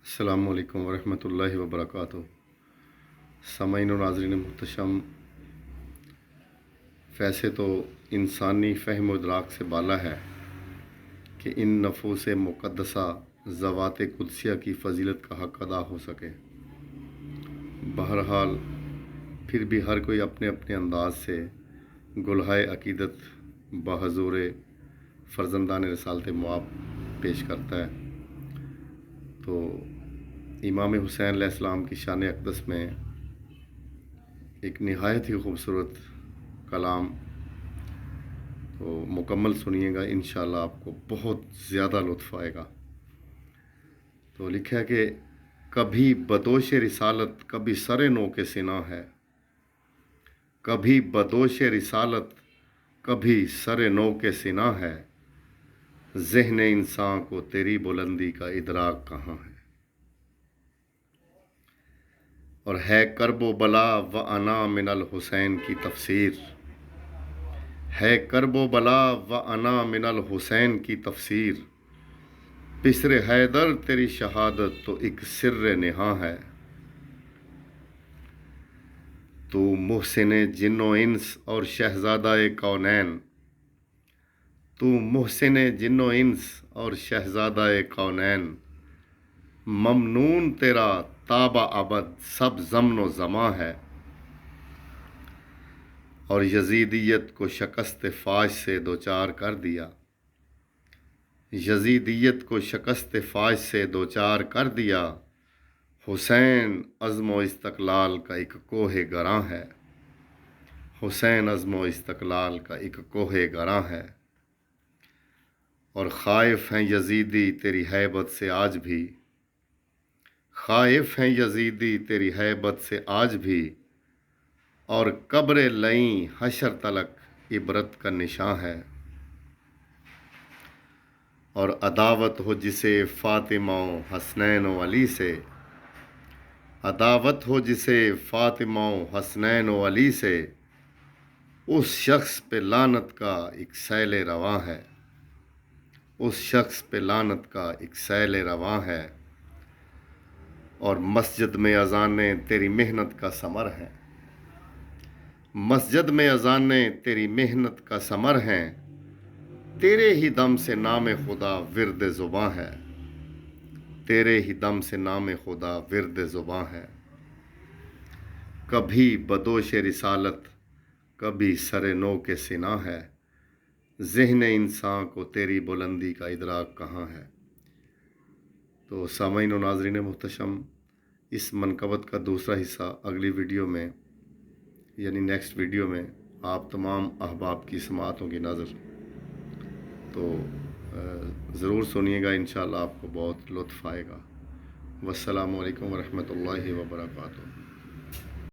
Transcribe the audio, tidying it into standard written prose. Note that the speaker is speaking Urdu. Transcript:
السلام علیکم ورحمۃ اللہ وبرکاتہ۔ سامعین و ناظرین محتشم، ویسے تو انسانی فہم و ادراک سے بالا ہے کہ ان نفوس مقدسہ ذوات قدسیہ کی فضیلت کا حق ادا ہو سکے۔ بہرحال پھر بھی ہر کوئی اپنے اپنے انداز سے گلہائے عقیدت بحضور فرزندان رسالت مواب پیش کرتا ہے۔ تو امام حسین علیہ السلام کی شان اقدس میں ایک نہایت ہی خوبصورت کلام، تو مکمل سنیے گا، انشاءاللہ آپ کو بہت زیادہ لطف آئے گا۔ تو لکھا ہے کہ کبھی بدوش رسالت کبھی سر نو کے سنا ہے، کبھی بدوش رسالت کبھی سر نو کے سنا ہے، ذہن انسان کو تیری بلندی کا ادراک کہاں ہے۔ اور ہے کرب و بلا و انا من الحسین کی تفسیر، ہے کرب و بلا و انا من الحسین کی تفسیر، پسر حیدر تیری شہادت تو ایک سر نہاں ہے۔ تو محسن جن و انس اور شہزادہ کونین، تو محسن جن و انس اور شہزادہ کونین، ممنون تیرا تابع ابد سب زمن و زماں ہے۔ اور یزیدیت کو شکست فاش سے دوچار کر دیا، یزیدیت کو شکست فاش سے دوچار کر دیا، حسین عزم و استقلال کا ایک کوہ گراں ہے، حسین عزم و استقلال کا ایک کوہ گراں ہے۔ اور خائف ہیں یزیدی تیری ہیبت سے آج بھی، خائف ہیں یزیدی تیری ہیبت سے آج بھی، اور قبر لئیں حشر تلک عبرت کا نشاں ہے۔ اور عداوت ہو جسے فاطمہ و حسنین و علی سے، عداوت ہو جسے فاطمہ و حسنین و علی سے، اس شخص پہ لعنت کا ایک سیل رواں ہے، اس شخص پہ لعنت کا ایک سیل رواں ہے۔ اور مسجد میں اذانیں تیری محنت کا ثمر ہیں، مسجد میں اذانیں تیری محنت کا ثمر ہیں، تیرے ہی دم سے نام خدا ورد زباں ہے، تیرے ہی دم سے نام خدا ورد زباں ہے۔ کبھی بدوش رسالت کبھی سر نو کے سنا ہے، ذہن انسان کو تیری بلندی کا ادراک کہاں ہے۔ تو سامعین و ناظرین محتشم، اس منقبت کا دوسرا حصہ اگلی ویڈیو میں یعنی نیکسٹ ویڈیو میں آپ تمام احباب کی سماعتوں کی نظر، تو ضرور سنیے گا، انشاءاللہ آپ کو بہت لطف آئے گا۔ والسلام علیکم ورحمۃ اللہ وبرکاتہ۔